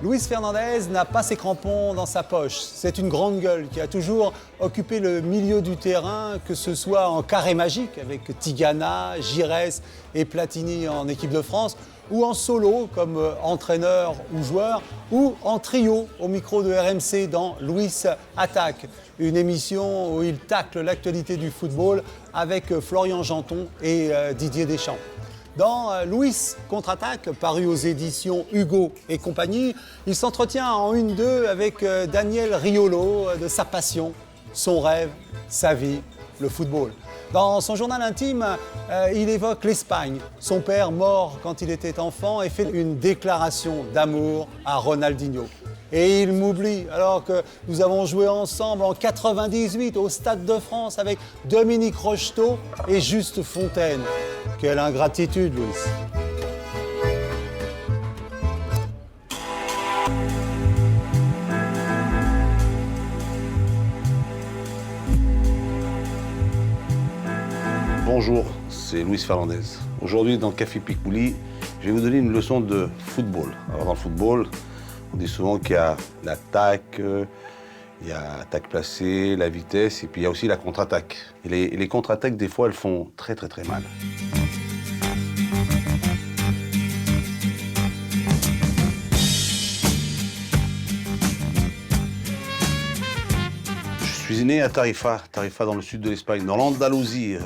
Luis Fernandez n'a pas ses crampons dans sa poche. C'est une grande gueule qui a toujours occupé le milieu du terrain, que ce soit en carré magique avec Tigana, Giresse et Platini en équipe de France, ou en solo comme entraîneur ou joueur, ou en trio au micro de RMC dans Luis Attaque, une émission où il tacle l'actualité du football avec Florian Janton et Didier Deschamps. Dans Luis Contre-Attaque, paru aux éditions Hugo et compagnie, il s'entretient en 1-2 avec Daniel Riolo de sa passion, son rêve, sa vie, le football. Dans son journal intime, il évoque l'Espagne, son père mort quand il était enfant, et fait une déclaration d'amour à Ronaldinho. Et il m'oublie, alors que nous avons joué ensemble en 98 au Stade de France avec Dominique Rocheteau et Juste Fontaine. Quelle ingratitude, Luis. Bonjour, c'est Luis Fernandez. Aujourd'hui, dans Café Picouli, je vais vous donner une leçon de football. Alors, dans le football, on dit souvent qu'il y a l'attaque, il y a l'attaque placée, la vitesse, et puis il y a aussi la contre-attaque. Et les contre-attaques, des fois, elles font très mal. Je suis né à Tarifa dans le sud de l'Espagne, dans l'Andalousie.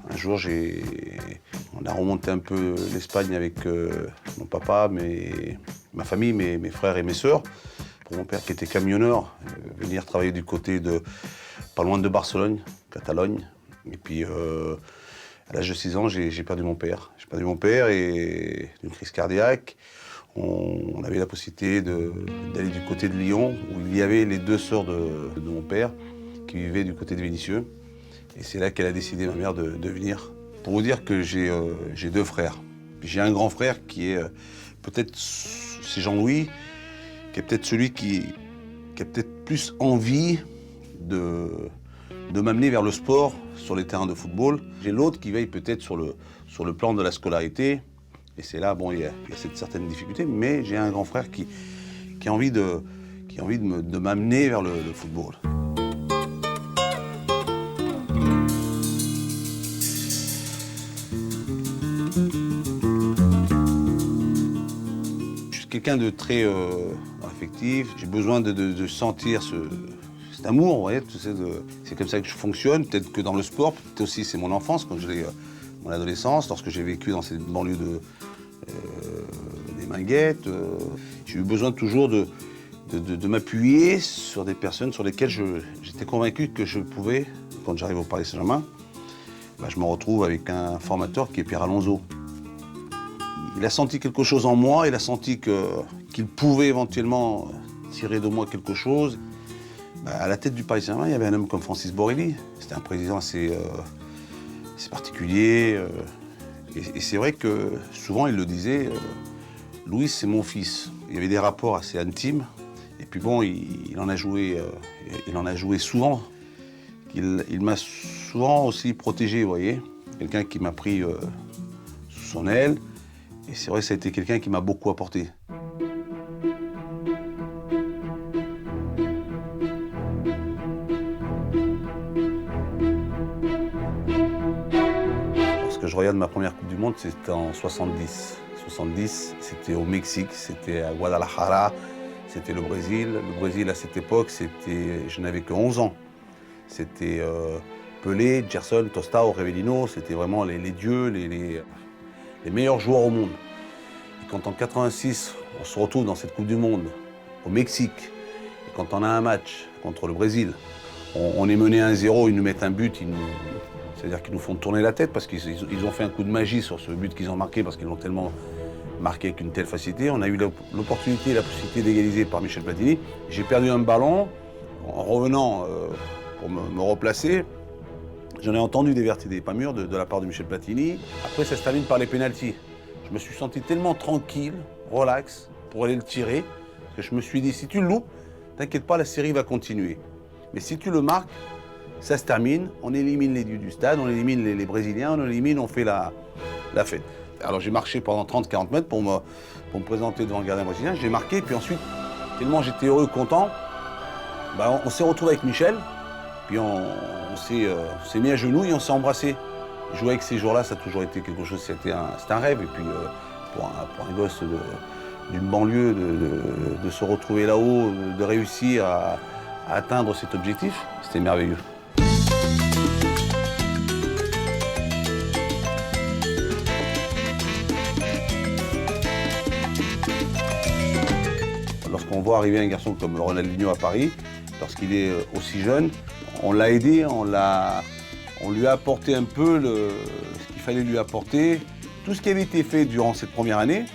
Un jour, on a remonté un peu l'Espagne avec mon papa, ma famille, mes frères et mes sœurs. Pour mon père qui était camionneur, venir travailler du côté de, pas loin de Barcelone, Catalogne. Et puis, à l'âge de 6 ans, j'ai perdu mon père. J'ai perdu mon père et d'une crise cardiaque. On avait la possibilité d'aller du côté de Lyon, où il y avait les 2 sœurs de mon père qui vivaient du côté de Vénissieux. Et c'est là qu'elle a décidé, ma mère, de venir. Pour vous dire que j'ai 2 frères. J'ai un grand frère qui est peut-être, c'est Jean-Louis, qui est peut-être celui qui a peut-être plus envie de m'amener vers le sport sur les terrains de football. J'ai l'autre qui veille peut-être sur le plan de la scolarité. Et c'est là, bon, il y a cette certaine difficulté, mais j'ai un grand frère qui a envie de m'amener vers le football. Je suis quelqu'un de très affectif. J'ai besoin de sentir cet amour, vous voyez, c'est comme ça que je fonctionne. Peut-être que dans le sport, peut-être aussi c'est mon enfance, quand je l'ai... mon adolescence, lorsque j'ai vécu dans cette banlieue des Minguettes, j'ai eu besoin toujours de m'appuyer sur des personnes sur lesquelles j'étais convaincu que je pouvais, quand j'arrive au Paris Saint-Germain, je me retrouve avec un formateur qui est Pierre Alonso. Il a senti quelque chose en moi, il a senti qu'il pouvait éventuellement tirer de moi quelque chose. À la tête du Paris Saint-Germain, il y avait un homme comme Francis Borrelli. C'était un président assez particulier. Et c'est vrai que souvent il le disait, Luis c'est mon fils. Il y avait des rapports assez intimes. Et puis bon, il en a joué souvent. Il m'a souvent aussi protégé, vous voyez. Quelqu'un qui m'a pris sous son aile. Et c'est vrai que ça a été quelqu'un qui m'a beaucoup apporté. Je regarde ma première Coupe du Monde, c'était en 70. 70, c'était au Mexique, c'était à Guadalajara, c'était le Brésil. Le Brésil, à cette époque, je n'avais que 11 ans. C'était Pelé, Gerson, Tostao, Revellino, c'était vraiment les dieux, les meilleurs joueurs au monde. Et quand en 86, on se retrouve dans cette Coupe du Monde, au Mexique, et quand on a un match contre le Brésil, on est mené 1-0, ils nous mettent un but, c'est-à-dire qu'ils nous font tourner la tête parce qu'ils ont fait un coup de magie sur ce but qu'ils ont marqué parce qu'ils l'ont tellement marqué avec une telle facilité. On a eu l'opportunité et la possibilité d'égaliser par Michel Platini. J'ai perdu un ballon en revenant pour me replacer. J'en ai entendu des vertes et des pas mûres de la part de Michel Platini. Après, ça se termine par les pénaltys. Je me suis senti tellement tranquille, relax, pour aller le tirer, que je me suis dit, si tu le loupes, t'inquiète pas, la série va continuer. Mais si tu le marques, ça se termine, on élimine les dieux du stade, on élimine les Brésiliens, on fait la fête. Alors j'ai marché pendant 30-40 mètres pour me présenter devant le gardien brésilien. J'ai marqué, puis ensuite, tellement j'étais heureux, content, bah, on s'est retrouvé avec Michel, puis on s'est mis à genoux et on s'est embrassé. Jouer avec ces jours-là, ça a toujours été quelque chose, c'était un rêve. Et puis pour un gosse d'une banlieue, de se retrouver là-haut, de réussir à atteindre cet objectif, c'était merveilleux. Lorsqu'on voit arriver un garçon comme Ronaldinho à Paris, lorsqu'il est aussi jeune, on l'a aidé, on lui a apporté un peu ce qu'il fallait lui apporter. Tout ce qui avait été fait durant cette première année,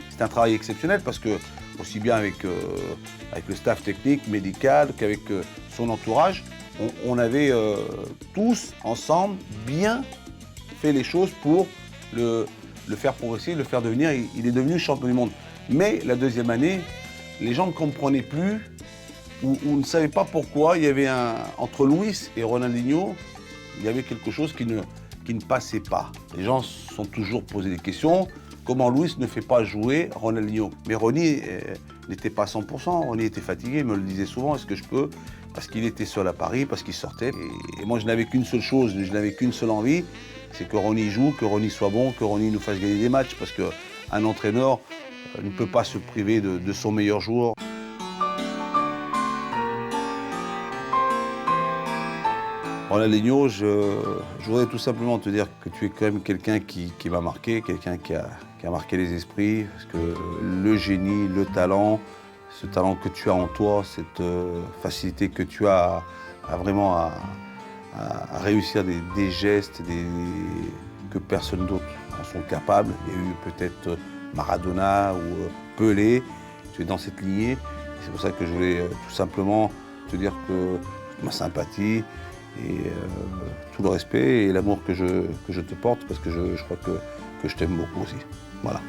c'est un travail exceptionnel parce que, aussi bien avec le staff technique, médical, qu'avec son entourage, on avait tous ensemble bien fait les choses pour le faire progresser, le faire devenir. Il est devenu champion du monde. Mais la deuxième année, les gens ne comprenaient plus ou ne savaient pas pourquoi il y avait entre Luis et Ronaldinho, il y avait quelque chose qui ne passait pas. Les gens se sont toujours posé des questions. Comment Luis ne fait pas jouer Ronaldinho? Mais Ronny n'était pas à 100%. Ronny était fatigué, il me le disait souvent. Est-ce que je peux? Parce qu'il était seul à Paris, parce qu'il sortait. Et moi, je n'avais qu'une seule chose, je n'avais qu'une seule envie, c'est que Ronny joue, que Ronny soit bon, que Ronny nous fasse gagner des matchs. Parce qu'un entraîneur ne peut pas se priver de son meilleur joueur. Ronaldinho, je voudrais tout simplement te dire que tu es quand même quelqu'un qui m'a marqué, quelqu'un qui a marqué les esprits, parce que le génie, le talent, ce talent que tu as en toi, cette facilité que tu as vraiment à réussir des gestes que personne d'autre en sont capables. Il y a eu peut-être Maradona ou Pelé, tu es dans cette lignée. C'est pour ça que je voulais tout simplement te dire que toute ma sympathie, et tout le respect et l'amour que je te porte parce que je crois que je t'aime beaucoup aussi. Voilà.